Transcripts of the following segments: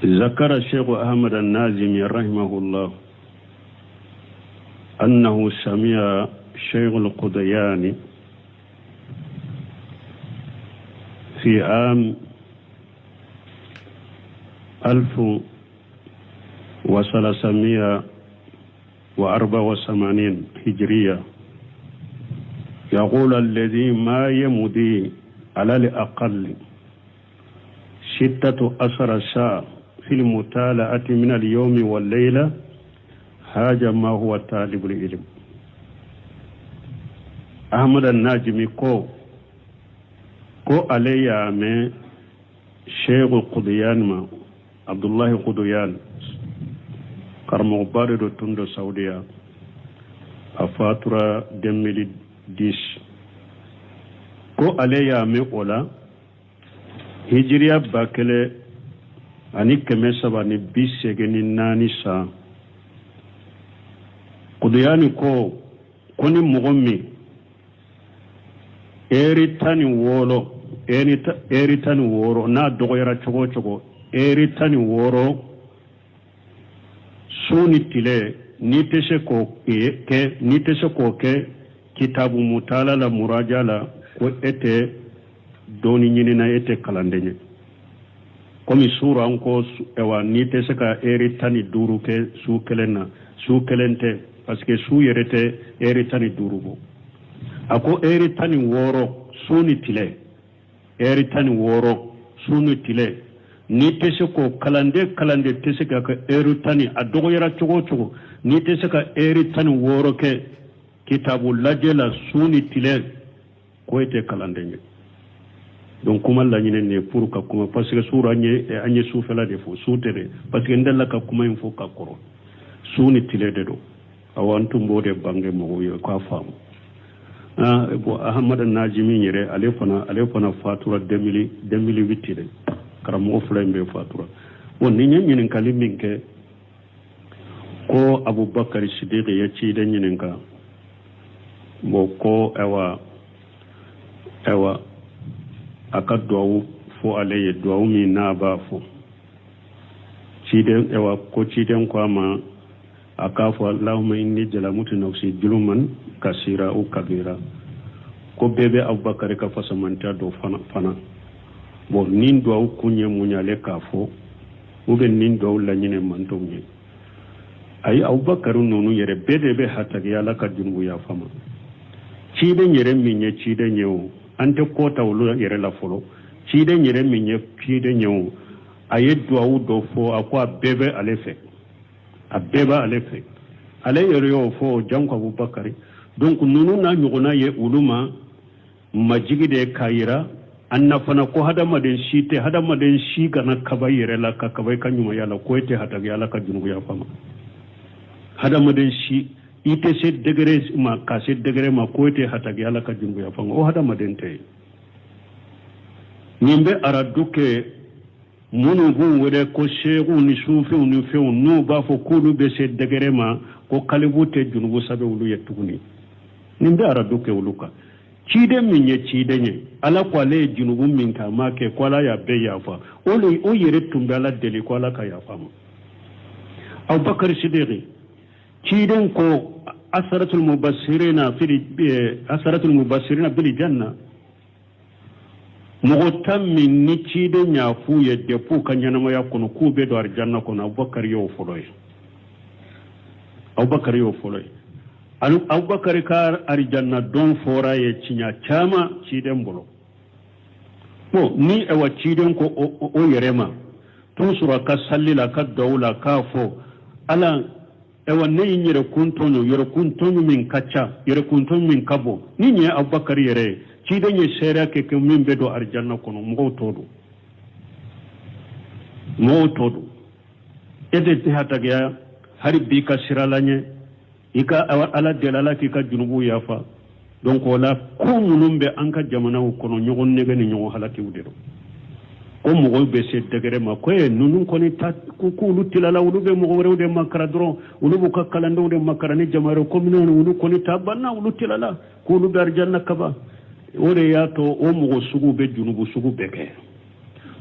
ذكر الشيخ أحمد النازمي رحمه الله أنه سمع الشيخ القدياني في عام 1384 هجرية يقول الذي ما يمضي على الأقل 16 ساعة في المطالعة من اليوم والليلة هذا ما هو طالب العلم. أحمد الناجمي كو علي من شيخ القديان ما عبد الله القديان كرم بارد تندو سعودية أفاترة 2010 كو علي من أولا هجريا باكله ani kɛmɛ saba ni bi segin ni naani san Kuduyani ko ni mɔgɔ min eri tan ni wɔɔrɔ n'a dɔgɔyara cogo o cogo eri tan ni wɔɔrɔ su ni tile n'i tɛ se k'o kɛ kitabu mutala la muraja la ko e tɛ dɔɔni ɲinina e tɛ kalanden ye komi sura an ko ewa n'i tɛ se ka eri tan ni duuru kɛ su kelen na su kelen tɛ parce que su yɛrɛ tɛ eri tan ni duuru bɔ a ko eri tan ni wɔɔrɔ su ni tile eri tan ni wɔɔrɔ su ni tile n'i tɛ se k'o kalanden tɛ se ka kɛ eri tan ni a dɔgɔyara cogo o cogo n'i tɛ se ka eri tan ni wɔɔrɔ kɛ kitabu lajɛ la su ni tile ko e tɛ kalanden ye donc kuma laɲini ne pour ka kuma parce que sura an ye sufɛla de fo su tɛ de parce que n delila ka kuma in fo ka kɔrɔ su ni tile de don awa n tun b'o de bange mɔgɔw ye k'a faamu bon ahamada najimi yɛrɛ ale fana fatura 2008 de karamɔgɔ fila in bɛ fatura bon ni ye ɲininkali min kɛ ko abubakar sidiki ye ciden ɲininka bon ko ɛwa a ka duwawu fo ale ye duwawu min n'a b'a fo ciden ko a ma a k'a fɔ allahumma inni jalamutu nafsi juluman kasira u kabira ko bɛɛ bɛ abubakar ka fasamantiya dɔ fana bon nin duwawu kun ye mun ye ale k'a fɔ ou bien nin duwawu laɲini man t'o ye ayi abubakar ninnu yɛrɛ bɛɛ de bɛ hatagiya ala ka junubu yafa ma ciden yɛrɛ min ye ciden ye o an tɛ kɔta olu yɛrɛ la fɔlɔ ciden yɛrɛ min ye ciden ye o a ye duwawu dɔ fɔ a ko a bɛɛ bɛ ale fɛ ale yɛrɛ y'o fɔ janko abubakar donc ninnu n'a ɲɔgɔnna ye olu ma majigi de k'a yira an na fana ko hadamaden si kana kaba yɛrɛ la ka kaba i ka ɲumanya la ko e tɛ hatagiya ala ka junubuya fama hadamaden si i tɛ se degré ma ka se degré ma ko e tɛ hatagiya ala ka junubuya fama o hadamaden tɛ nin bɛ aradu kɛ minnu b'u wele ko seeguw ni sufiw ni fɛnw n'u b'a fɔ k'olu bɛ se degré ma ko kalibu tɛ junubu sabe olu ye tuguni nin bɛ aradu kɛ olu kan ciden min ye ciden ye ala ko ale ye junubu min k'a ma kɛ ko ala y'a bɛɛ yafa o yɛrɛ tun bɛ ala deli ko ala ka yafa ma abubakar sidiki ciden ko asaratul mubassirina bil janna mɔgɔ tan min ni ciden y'a f'u ye depuis ka ɲɛnamaya kɔnɔ k'u bɛ don arijanna kɔnɔ abubakar y'o fɔlɔ ye abubakar ka arijanna don fɔra ye tiɲɛ caman ciden bolo bon ni ɛwɔ ciden ko o yɛrɛ ma toujours a ka sali la a ka duwawu la k'a fɔ ala ɛwɔ ne ye yɛrɛkuntɔɲu min ka ca yɛrɛkuntɔɲu min ka bon ni nin ye abubakar yɛrɛ ye ciden ye seereya kɛ min bɛ don arijanna kɔnɔ mɔgɔw t'o don e de tɛ hatagiya hali bi ka sira la ɲɛ i ka ala deli ala k'i ka junubu yafa donc o la ko minnu bɛ an ka jamanaw kɔnɔ ɲɔgɔn nɛgɛ ni ɲɔgɔn halakiw de don ko mɔgɔw bɛ se dɛgɛrɛ ma ko ninnu kɔni k'olu tilala olu bɛ mɔgɔ wɛrɛw de makara dɔrɔn olu b'u ka kalandenw de makara ni jama wɛrɛw ko minnu olu kɔni ta banna olu tilala k'olu bɛ arijanna kaba o de y'a to o mɔgɔ sugu bɛ junubu sugu bɛɛ kɛ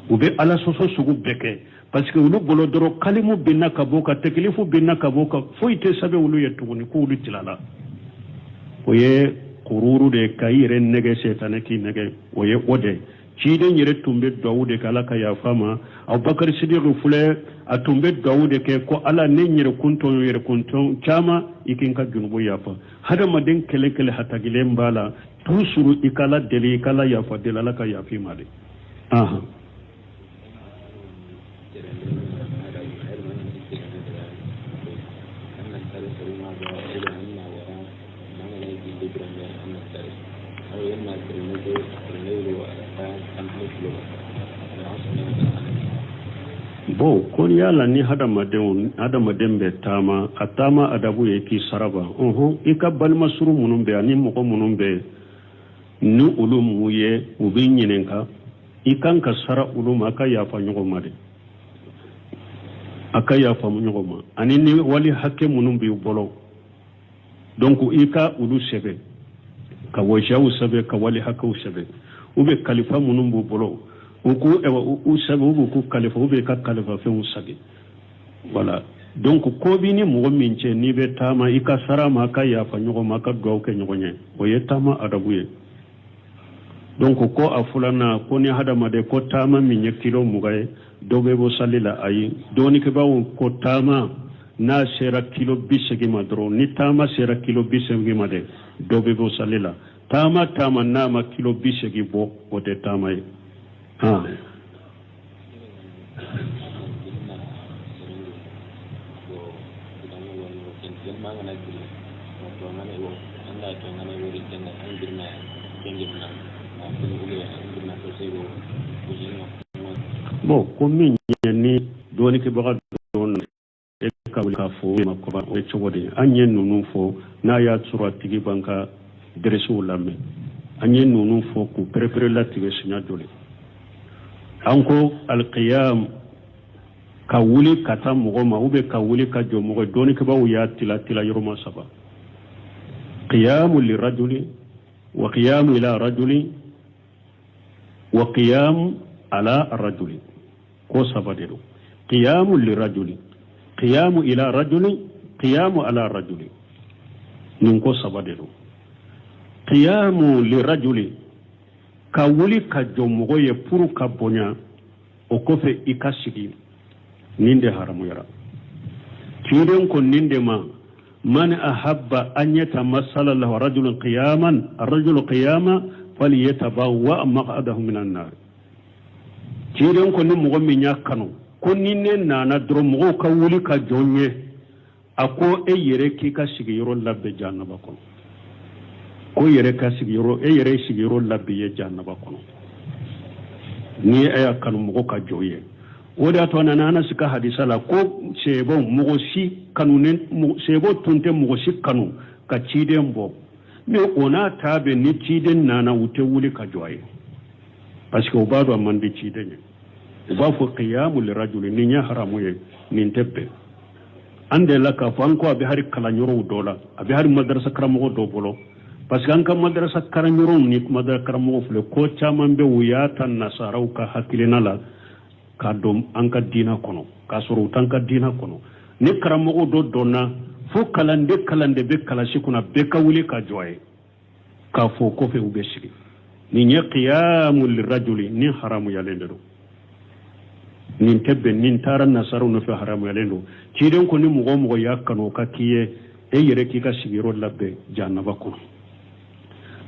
u bɛ ala sɔsɔ sugu bɛɛ kɛ parce que olu bolo dɔrɔn kalimu binna ka bɔ ka tekilifu binna ka bɔ ka foyi tɛ sɛbɛn olu ye tuguni ko olu tilala o ye kururu de ka i yɛrɛ nɛgɛ setanɛ k'i nɛgɛ o ye o de ciden yɛrɛ tun bɛ duwawu de kɛ ala ka yafa ma abubakar sidiku filɛ a tun bɛ duwawu de kɛ ko ala ne yɛrɛ kuntɔn caman i k'i ka junubu yafa hadamaden kɛlɛ kɛlɛ hatagilen b'a la toujours i k'ala deli i k'ala yafa deli ala ka yafa ma de bon ko yala ni hadamaden bɛ taama a taama adabu ye k'i saraba i ka balima suru minnu bɛ ani mɔgɔ minnu bɛ ni olu m'u ye u b'i ɲininka i kan ka sara olu ma a ka yafa ɲɔgɔn ma de a ka yafa ɲɔgɔn ma ani ni wali hakɛ minnu b'i bolo donc i ka olu sɛbɛn ka wajiyaw sɛbɛn ka wali hakɛw sɛbɛn u bɛ kalifa minnu b'u bolo u sɛbɛn u b'u ku kalifa u bɛ ka kalifa fɛnw sɛbɛn voilà donc ko b'i ni mɔgɔ min cɛ n'i bɛ taama i ka sara ma a ka yafa ɲɔgɔn ma a ka duwawu kɛ ɲɔgɔn ye o ye taama adabu ye donc ko a filanan ko ni hadamaden ko taama min ye kilo 20 ye dɔ bɛ bɔ sali la ayi dɔɔnikɛbaaw ko taama n'a sera kilo 80 ma dɔrɔn ni taama sera kilo 80 ma de dɔ bɛ bɔ sali la taama n'a ma kilo 80 bɔ o tɛ taama ye bon ko min ye ni dɔɔnikɛbaga dɔn e ka wuli k'a fɔ ma kɔrɔ o ye cogo di an ye ninnu fɔ n'a y'a sɔrɔ a tigi b'an ka dɛrɛsiw lamɛn an ye ninnu fɔ k'u pɛrɛpɛrɛ latigɛ siɲɛ joli an ko alqiyam ka wuli ka taa mɔgɔ ma ou bien ka wuli ka jɔ mɔgɔ dɔɔnikɛbaw y'a tila yɔrɔma 3 qiyamu lirajuli wa qiyamu ila rajuli wa qiyamu ala rajuli ko 3 de don qiyamu lirajuli qiyamu ila rajuli qiyamu ala rajuli nin ko 3 de don qiyamu lirajuli ka wuli ka jɔ mɔgɔ ye pour ka bonya o kɔfɛ i ka sigi nin de haramuyara ciden ko nin de ma man ahabba an yatamasala lahu rajulun qiyaman ar-rajulu qiyama falyatabawwa maq'adahu minan nar ciden ko ni mɔgɔ min y'a kanu ko ni ne nana dɔrɔn mɔgɔw ka wuli ka jɔ n ye a ko e yɛrɛ k'i ka sigiyɔrɔ labɛn jahanaba kɔnɔ ko yɛrɛ ka sigiyɔrɔ e yɛrɛ sigiyɔrɔ labɛn ye jahanaba kɔnɔ ni e y'a kanu mɔgɔ ka jɔ ye o de y'a to a nana Anasi ka hadisa la ko sɛbɔ mɔgɔ si kanunen sɛbɔ tun tɛ mɔgɔ si kanu ka ciden bɔ mais o n'a ta bɛ ni ciden nana u tɛ wuli ka jɔ a ye parce que u b'a dɔn a man di ciden ye u b'a fɔ qiyamu lirajuli nin ye haramu ye nin tɛ bɛn an delila k'a fɔ an ko a bɛ hari kalanyɔrɔw dɔ la a bɛ hari madarasa karamɔgɔ dɔ bolo parce que an ka madarasa kalanyɔrɔw ni madarasa karamɔgɔw filɛ ko caman bɛ u y'a ta nasaraw ka hakilina la k'a dɔn an ka diina kɔnɔ k'a sɔrɔ u t'an ka diina kɔnɔ ni karamɔgɔ dɔ dɔnna fo kalanden bɛ kalasi kunna bɛɛ ka wuli ka jɔ a ye k'a fɔ kɔfɛ u bɛ sigi nin ye qiyamu lirajuli nin haramuyalen de don nin tɛ bɛn nin taara nasaraw nɔfɛ haramuyalen don ciden ko ni mɔgɔ mɔgɔ y'a kanu o ka k'i ye e yɛrɛ k'i ka sigiyɔrɔ labɛn jahanaba kɔnɔ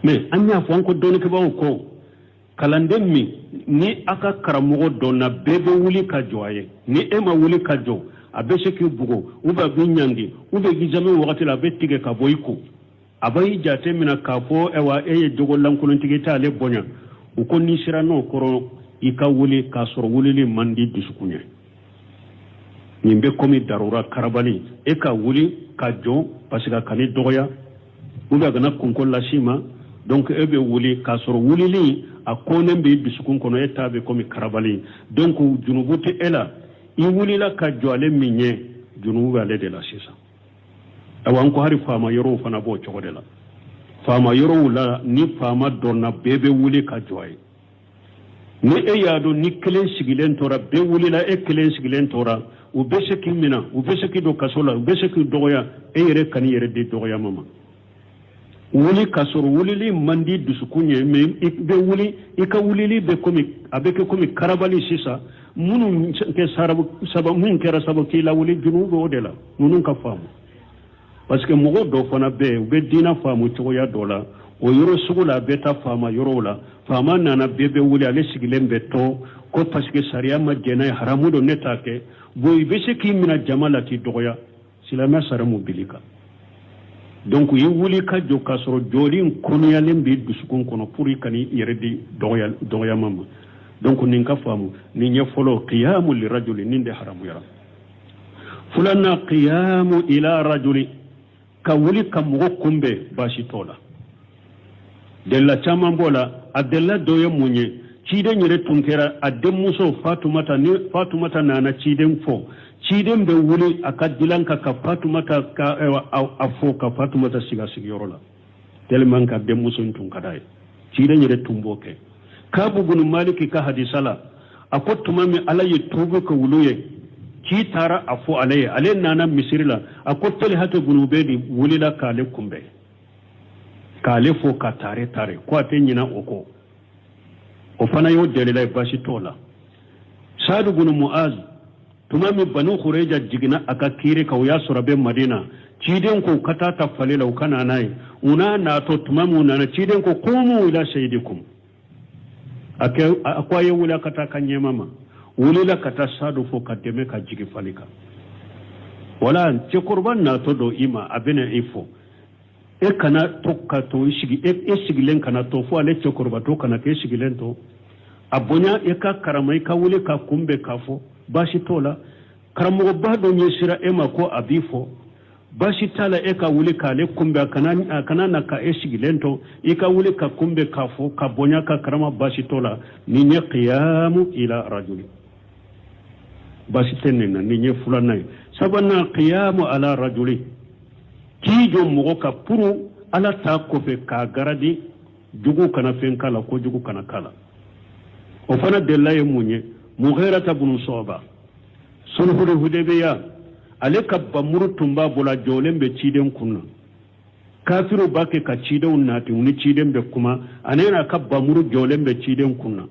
mais an y'a fɔ an ko dɔɔnikɛbaaw ko kalanden min ni a ka karamɔgɔ dɔnna bɛɛ bɛ wuli ka jɔ a ye ni e ma wuli ka jɔ a bɛ se k'i bugo ou bien a bɛ ɲangi ou bien examen wagati la a bɛ tigɛ ka bɔ i kun a b'i jate minɛ k'a fɔ ayiwa e ye jogo lankolontigi t'ale bonya u ko n'i sera n'o kɔrɔ i ka wuli k'a sɔrɔ wulili man di dusukun ye nin bɛ komi darura karabali e ka wuli ka jɔ parce que a kan'i dɔgɔya ou bien a kana kunko las'i ma donc e bɛ wuli k'a sɔrɔ wulili a konen bɛ dusukun kɔnɔ e t'a bɛ komi karabali donc junubu tɛ e la i wulila ka jɔ ale min ye junubu bɛ ale de la sisan awa an ko hari faama yɔrɔw fana b'o cogo de la faama yɔrɔw la ni faama dɔnna bɛɛ bɛ wuli ka jɔ a ye ni e yaado ni kelen sigilen tora be wulila e kelen sigilen tora u be se k'i mina u be se k'i do kaso la u be se k'i dɔgɔya e yɛrɛ kani yɛrɛ de dɔgɔyama ma wuli ka sɔrɔ wulili man di dusukun ye mais i bɛ wuli i ka wulili bɛ komi a bɛ kɛ komi karabali sisan minnu kɛra sababu k'i lawuli juru bɛ o de la ninnu ka faamu parce que mɔgɔ dɔ fana bɛ yen u bɛ diinɛ faamu cogoya dɔ la o yɔrɔ sugu la a bɛ taa faama yɔrɔw la faama nana bɛɛ bɛ wuli ale sigilen bɛ tɔ ko parce que sariya ma jɛn n'a ye haramu don ne t'a kɛ bon i bɛ se k'i minɛ jama la k'i dɔgɔya silamɛya sara mu bili kan donc i wuli ka jɔ k'a sɔrɔ jɔli in kɔnɔyalen bɛ dusukun kɔnɔ pour i kan'i yɛrɛ di dɔgɔyama ma donc nin ka faamu nin ɲɛ fɔlɔ qiyamu lirajuli nin de haramuyara filanan qiyamu ila rajuli ka wuli ka mɔgɔ kunbɛn baasi t'o la della caman b'o la a della dɔ ye mun ye ciden yɛrɛ tun kɛra a denmuso fatumata ni fatumata nana ciden fɔ ciden bɛ wuli a ka dilan kan ka fatumata a fɔ ka fatumata sigi a sigiyɔrɔ la tellement ka denmuso in tun ka d'a ye ciden yɛrɛ tun b'o kɛ Kaabu bin Maliki ka hadisa la a ko tuma min ala ye tuubi ka wulu ye k'i taara a fɔ ale ye ale nana misiri la a ko Talhatu bin Ubaydi wulila k'ale kunbɛn k'ale fɔ ka taare ko a tɛ ɲina o kɔ o fana y'o delila ye baasi t'o la Saadu bin Muaz tuma min Banu Khurayja jiginna a ka kiiri kan o y'a sɔrɔ a bɛ Madina ciden ko ka taa ta fale la u ka na n'a ye u n'a natɔ tuma min u nana ciden ko qumu ila sayyidikum a ko a ye wuli ka taa ka ɲɛma ma wulila ka taa Saadu fɔ ka dɛmɛ ka jigi fali kan wala cɛkɔrɔba natɔ dɔ i ma a bɛna i fɔ e kana to ka to sigi e sigilen kana to fo ale cɛkɔrɔba to kana k'e sigilen to a bonya e ka karama i ka wuli ka kunbɛn k'a fɔ baasi t'o la karamɔgɔba dɔ ɲɛsira e ma ko a b'i fɔ baasi t'a la e ka wuli k'ale kunbɛn a kana na ka e sigilen to i ka wuli ka kunbɛn k'a fɔ ka bonya ka karama baasi t'o la nin ye qiyamu ila rajuli baasi tɛ nin na nin ye filanan ye sabanan qiyamu ala rajuli k'i jɔ mɔgɔ ka puru ala t'a kɔfɛ k'a garadi jugu kana fɛn k'a la ko jugu kana k'a la o fana delila ye mun ye Mughirata bin Shu'ba sulhul Hudaybiya ale ka bamuru tun b'a bolo a jɔlen bɛ ciden kun na kafiru b'a kɛ ka cidenw nati u ni ciden bɛ kuma ani n'a ka bamuru jɔlen bɛ ciden kun na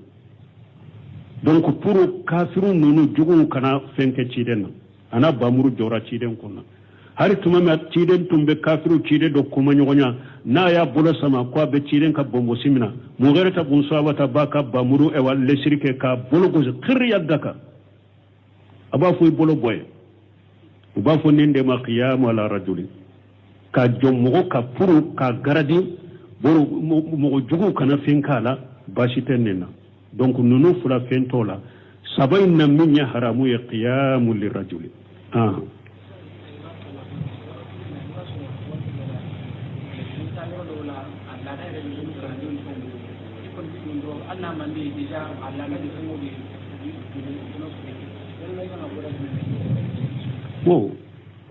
donc pour kafiru ninnu juguw kana fɛn kɛ ciden na a n'a bamuru jɔra ciden kun na hari tuma min ciden tun bɛ kafiru ciden dɔ kuma ɲɔgɔnya n'a y'a bolo sama ko a bɛ ciden ka bɔnbɔsi min na Mughirata bin Shu'ba b'a ka bamuru lesiri kɛ k'a bolo gosi kiriya daka a b'a fɔ i bolo bɔ ye u b'a fɔ nin de ma qiyamu ala rajuli ka jɔ mɔgɔ ka puru ka garadi mɔgɔ juguw kana fɛn k'a la baasi tɛ nin na donc ninnu fila fɛn t'o la saba in na min ye haramu ye qiyamu lirajuli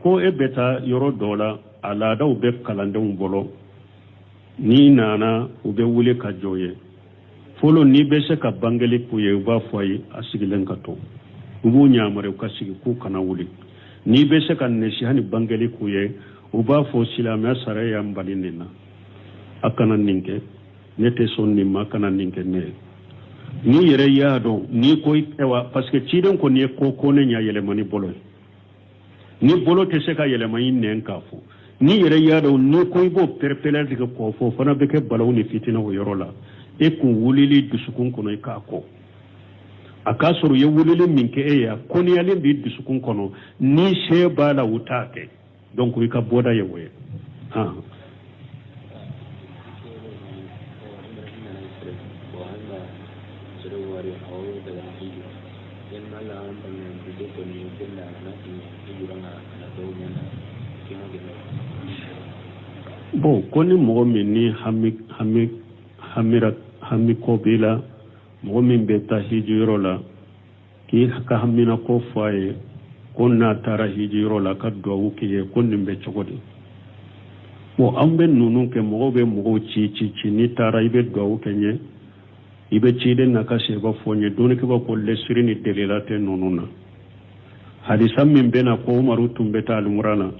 ko e bɛ taa yɔrɔ dɔ la a laadaw bɛ kalandenw bolo n'i nana u bɛ wuli ka jɔ ye fɔlɔ n'i bɛ se ka bangeli k'u ye u b'a fɔ a ye a sigilen ka to u b'u ɲamari u ka sigi k'u kana wuli n'i bɛ se ka nɛsi hali bangeli k'u ye u b'a fɔ silamɛya sariya y'an bali nin na a kana nin kɛ ne tɛ sɔn nin ma a kana nin kɛ ne ye n'i yɛrɛ y'a dɔn n'i ko parce que ciden kɔni ye ko ne ɲa yɛlɛma ni bolo ye ni bolo tɛ se ka yɛlɛma i nɛn k'a fɔ n'i yɛrɛ y'a dɔn n'i ko i b'o pɛrɛpɛrɛ tigɛ k'o fɔ o fana bɛ kɛ balawu ni fitina o yɔrɔ la e kun wulili dusukun kɔnɔ i k'a kɔ a k'a sɔrɔ i ye wulili min kɛ e ye a kɔniyalen b'i dusukun kɔnɔ n'i se b'a la u t'a kɛ donc i ka bɔda ye o ye bon ko ni mɔgɔ min ni hami ko b'i la mɔgɔ min bɛ taa hijiyɔrɔ la k'i ka hamina ko fɔ a ye ko n'a taara hijiyɔrɔ la ka duwawu k'i ye ko nin bɛ cogo di bon an bɛ ninnu kɛ mɔgɔw bɛ mɔgɔw ci n'i taara i bɛ duwawu kɛ ɲɛ ibe ciden na ka seba fonye doni ke ba ko lesiri ni delilate nonuna hadisam min bena ko umaru tumbeta almurana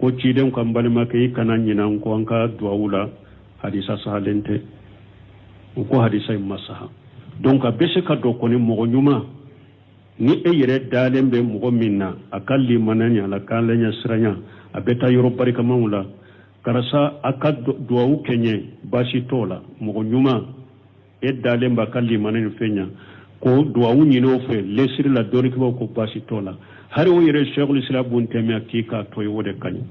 ko ciden ko ambali make ikana nyina ko anka duawula hadisa sahalente ko hadisa masaha donc abese ka do ko ni mo nyuma ni e yere dalembe mo minna akalli mananya la kalanya siranya abeta yoro barika mawla karasa akad duawu kenye bashi tola mo nyuma e dalemba kalli mananya fenya ko duawu nyino fe lesiri la dori ko bashi tola hari o yere cheikhul islam bun temia kika toy wode kany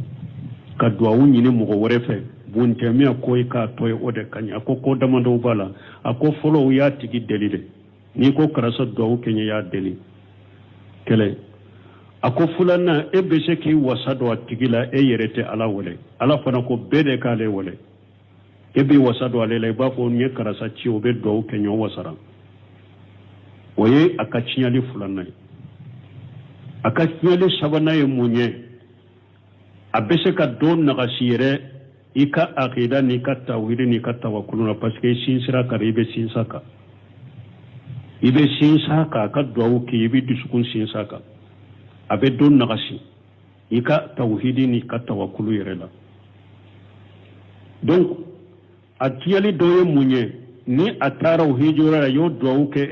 ka duawu nyine mo wore fe bun temia koy ka toy wode kany ko damando bala ako folo ya tigi delide ni ko karasa duawu kenye ya deli kele ako fulana e bese ki wasado atigila e yerete ala wole ala fana ko bede kale wole e bi wasado ale le ba ko nye karasa ci o be duawu kenyo wasara oye akachinyali fulana akachnyali sabana ye munye abese ka don na gasire ika aqida ni ka tawhid ni ka tawakkul parce que sinsira ka ribe sinsaka ibe sinsaka ka duawu ki ibe disukun sinsaka abe don na gasi ika tawhid ni ka tawakkul yerela donc atiyali doye munye ni atara hijura yo duawu ke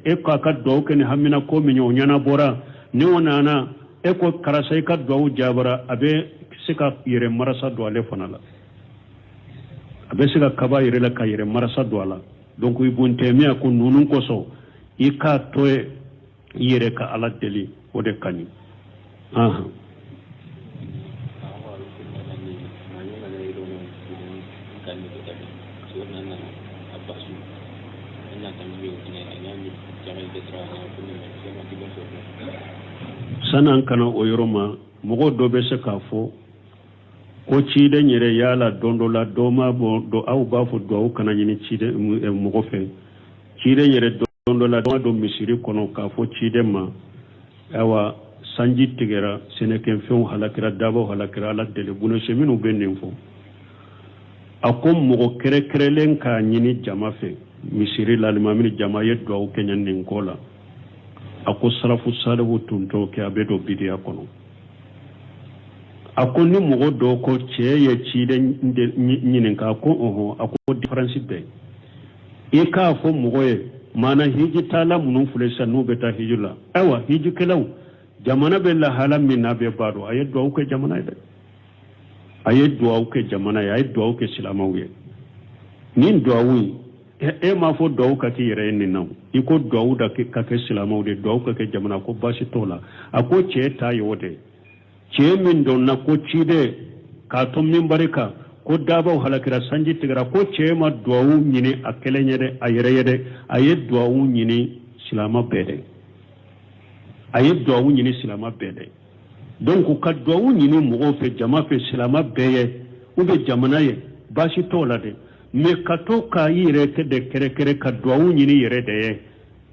e ka duawu ke ni hamina ko minyo nyana bora ni wonana eko karasai ka duawu jabara abe sika yere marasa duale fanala abe sika kaba yere la ka yere marasa duala donc ibunte mi ko nunun koso ika toye yere ka ala deli ode kani aha sanan kana oyoroma mogo do be se ka fo ko ciide nyere yala dondola doma bo do aw ba fo do kana nyini ciide mogo fe ciide nyere dondola doma do misiri kono ka fo ciide ma awa sanji tigera seneken fe halakira dabo halakira ala dele buno seminu bennen fo akom mogo kere kerelen ka nyini jama fe misiri lalmamini jama ye do kenyan nin kola ako sarafu salihu tunto ke abedo bidiya kono ako ni mogo do ko cheye chide nyinin ka ko oho ako difference be e ka fo mogo e mana hiji tala munun fulesa no beta hijula awa hiji kelaw jamana be la halam min nabe bado ay do ko jamana de ay do ko jamana ay do ko silamawiye nin do wi e ma fo do ka ki yere ni naw iko do da ka ke silamaw de do ka ke jamana ko bashi tola ako che ta yode che min don na ko chide ka to min barika ko daba halakira sanji tigra ko che ma do nyini akele nyede ayere yede aye do nyini silama bede aye do nyini silama bede donc ka do nyini mo fe jama fe silama beye o be jamana ye bashi tola de me kato ka yire ke de kere ka duawu nyini yere de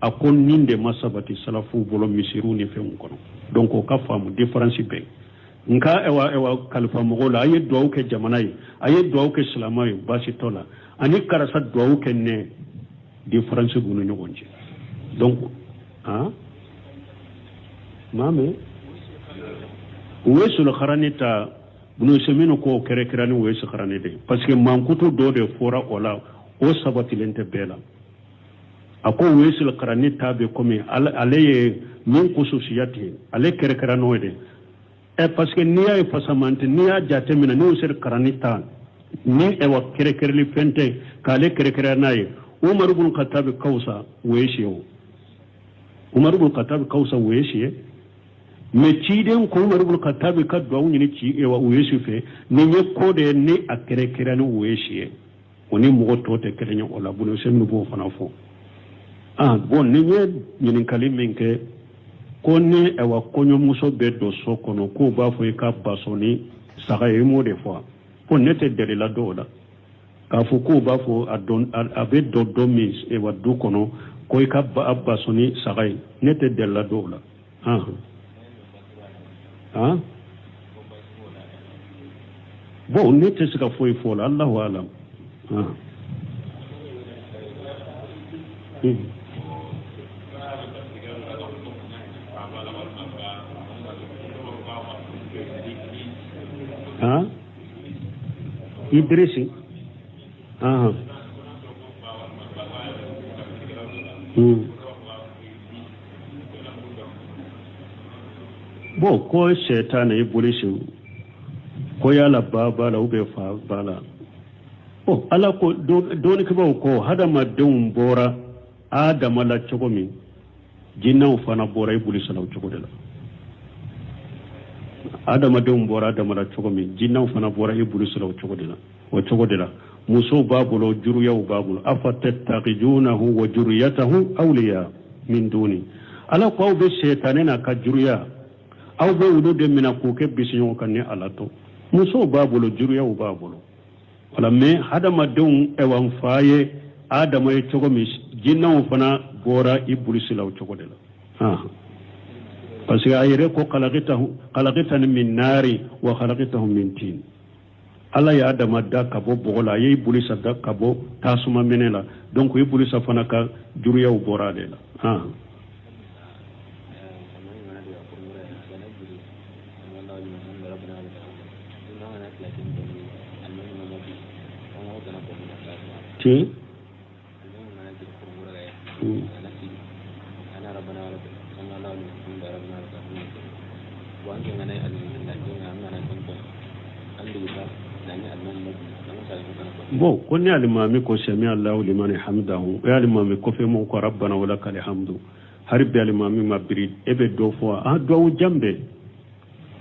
akon ninde masabati salafu bolo misiru ni fe ngono donc o ka famu difference be nka ewa kalfa mogola aye duawu ke jamanai aye duawu ke islamai basi tola ani karasa duawu ke ne difference bunu nyogonje donc mame wesul kharanita bunu semino ko kere kerani wesul kharani de parce que mankuto do de fora ola o sabati lente bela ako wesul kharanita be komi aleye min khususiyati ale kere kerano de parce que niya e pasamante niya jatemina ni usir kharanita ni e wa kere kerli fente kale kere keranaye umar ibn khattab kausa weeshiyo umar ibn khattab kausa weeshiye me ciden ko umar ibn khattab ka do woni ci e wa weeshi fe ni nye kode ni akere kerani weeshiye oni mo to te kerenya ola bunu semnu bo fana fo bon ni nye ni kalime nke ko ni e wa konyo muso be do sokono ko ba fo e ka basoni saka e mo de fois ko nete de la dola ka fo ko ba fo adon abe do domis e wa do kono ko e ka basoni saka nete de la dola bon nete sika fo e fo la Allahu alam Idrisi bo ko shetana ibulisi ko yala bala ube fa bala ala ko doni ke ko hadama dum bora adama la chogomi jinnaw fana bora ibulisi la chogodela adama dum bora adama la chogomi jinnaw fana bora ibulisi la chogodela muso babulo juruyaw babulo afattaqijunahu wa juriyatahu awliya min duni ala ko be shetanena ka juruya aw be wudo de mina ko ke bisinyo kanne ala to muso babulo juruyaw babulo wala me hadama dum e wan faye adama e chogomi jinnaw fana bora ibulisi la chogodela parce que ayre ko khalaqtahu min nari wa khalaqtahu min tin ala ya adama da kabo bogola ye ibulisa da kabo tasuma menela donc ibulisa fana ka juriya u bora de la ti bo konni alimami ko sami Allahu liman hamdahu ya alimami ko fe mo ko rabbana wa lakal hamdu harbi alimami mabrid ebe do fo do jambe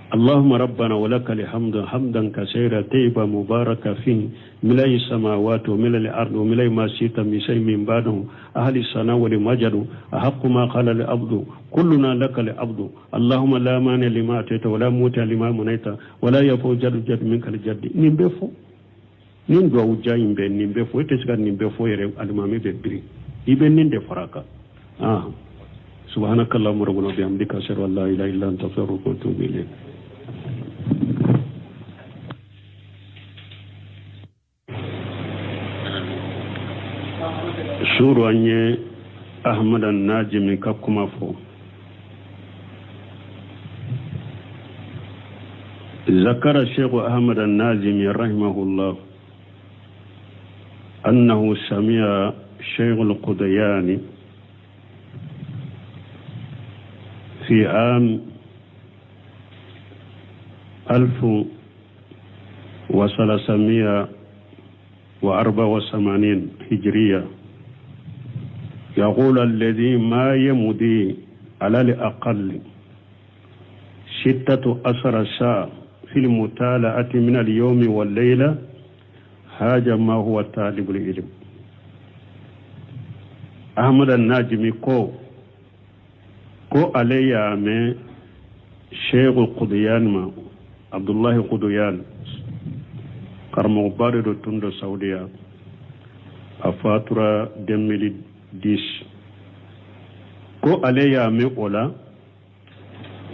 اللهم ربنا ولك الحمد حمدا كثيرا طيبا مباركا فيه ملء السماوات وملء الارض وملء ما شئت من شيء من بعده اهل الثناء والمجد احق ما قال العبد كلنا لك العبد اللهم لا مانع لما اتيت ولا موت لما منيت ولا يفوز جد منك الجد نيمبفو nin do wujjayin be nimbe fo tesgar nimbe fo yere almami be biri ibe ninde faraka subhanakallahumma rabbana bihamdika ashhadu an la ilaha illa anta astaghfiruka wa atubu ilayk suru anye ahmad an-najimi kakuma fo ذكر الشيخ أحمد الناجمي رحمه الله أنه سمع الشيخ القدياني في عام 1384 هجرية يقول الذي ما يمضي على الأقل 16 ساعة في المطالعة من اليوم والليلة هذا ما هو طالب العلم أحمد الناجمي كو علي من شيخ القديان ما عبد الله القديان كرم بارد تندو سعودية أفاترا 2010 كو علي من أولا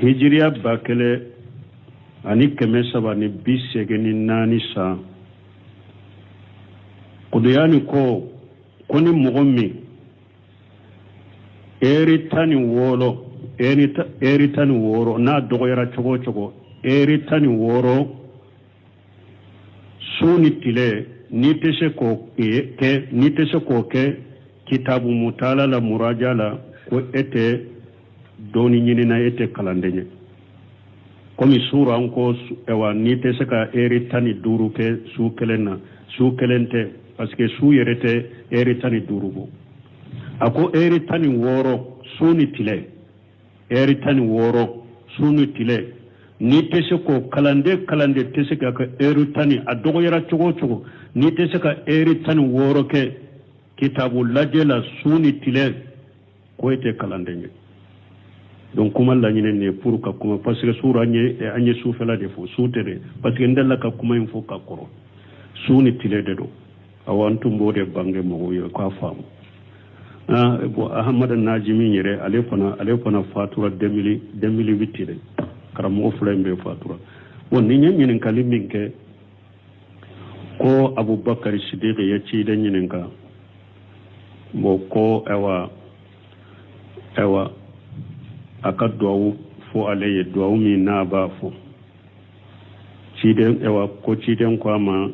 هجريا باكله ani kɛmɛ saba ni bi segin ni naani san kuduyani ko ni mɔgɔ min ɛri tan ni wɔɔrɔ n'a dɔgɔyara cogo o cogo ɛri tan ni wɔɔrɔ su ni tile n'i tɛ se k'o kɛ kitabu mutala la muraja la ko e tɛ dɔɔni ɲinina e tɛ kalanden ye komi sura anko ewa ni te se ka eri tani duru ke su kelen na su kelen te parce que su yere te eri tani duru bo ako eri tani woro su ni tile eri tani woro su ni tile ni te se ko kalande te se ka eri tani a dogo yara chogo ni te se ka eri tani woro ke kitabu lajela su ni tile ko ete kalande nye donc kuma la ñine ne pour ka kuma parce que sura anye soufela de fo soutere parce que ndalla ka kuma info ka koro suni tile de do awantu mbode bange mo yo ka famu bo ahmad najimi ñere ale fana fatura 2008 de karamo flembe fatura won ni ñen kali minke ko abubakar siddiq ya ci da ñinen ka mo ko ewa aka duwawu fo alaye duwawu mi na ba fo ciden ewa ko ciden ko ama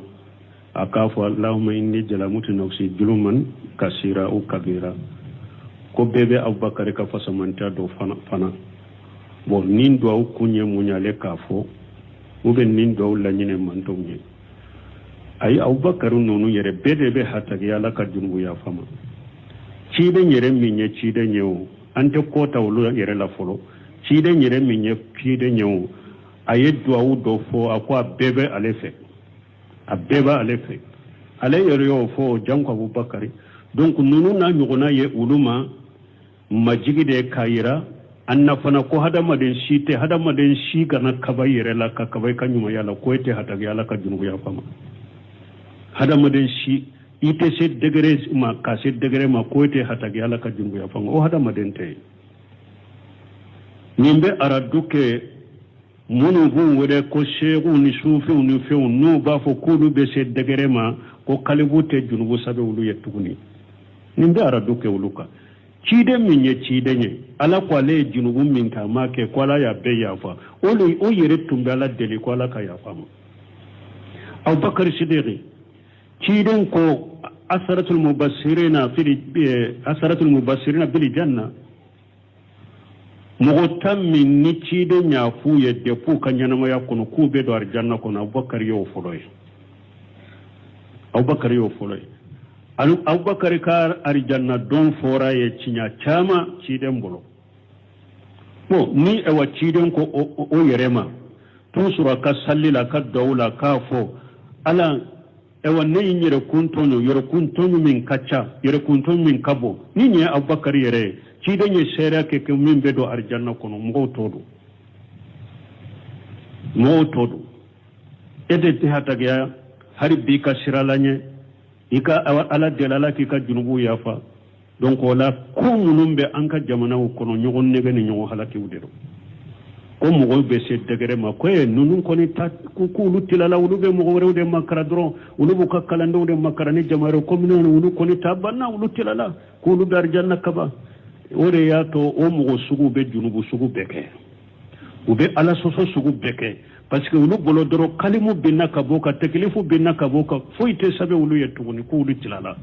aka fo allahumma inni jalamutu nafsi juluman kasira u kabira ko bebe abubakar ka fasamanta do fana bon nin duwawu kunye munyale ka fo ube nin duwawu lanyine mantonye ay abubakar nonu yere bedebe hatagi ala ka junbu ya fama ciden yere minye ciden yewo ante kota wulu yere la folo ciden yere minye ciden yewo aye duwawu do fo akwa bebe alefe abeba alefe ale yere yo fo janko abubakar donc nunu na nyugona ye uluma majigi de kayira anna fana ko hadamaden shi kana kabayire la ka kabay kanyuma yala ko ete hatagi ala ka junbu ya fama hadamaden shi ite se degré ma ka se degré ma ko ete hatagi ala ka junbu ya fama o hadamaden te nimbe araduke munu bu wede ko sheegu ni sufi ni few no ba fo kulu be se degré ma ko kalibute junbu sabe wulu yetuguni nimbe araduke wuluka cide minye cide nye ala kwa le junubu min ka make kwa la ya be ya fa o yere tumbe ala deli kwa la ka ya fa ma Abubakar Siddiqi ciden ko asaratul mubassirina bil janna mogotam min ni cide nya fu ye de fu kanyana ma ya kono ku be do arjanna kono Abubakar yo foloy Abubakar ka arjanna don fora ye cinya chama ciden bolo bo ni ewa ciden ko o yerema tun sura ka sallila ka dawla ka fo ala ewa ne yere kuntonyo min kacha yere kuntonyo min kabo ni nye Abubakar yere ciden ye sera ke min be do arjanna kono mo todo ede te hataga hari bi ka siralanye ika ala delala ki ka junubu yafa donc wala ko munumbe anka jamana kono nyogon nege ni nyogo halaki udero ko mo be se degere ma ko e nunun ko ni ta ku lutilala ulube mo rewde makara dron ulubu ka kalando de makara ni jamaro ko minon ulu ko ni tabanna ulutilala ko lu dar janna kaba ore ya to o mo sugu be junubu sugu beke ube ala soso sugu beke parce que ulu bolo doro kalimu binna kaboka teklifu binna kaboka foite sabe ulu yetuguni ko ulu tilala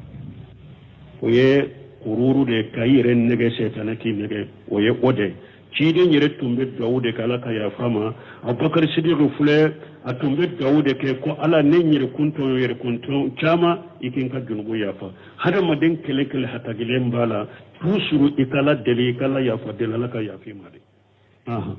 oye kururu de kayire nege setana ki nege oye ode cide nyere tumbe dawude kala ka ya fama Abubakar Siddiq fule atumbe dawude ke ko ala ne nyere kunto chama ikin ka junubu ya fa hada maden kele hatagile mbala tusuru ikala deli kala ya fa delala ka ya fi mari aha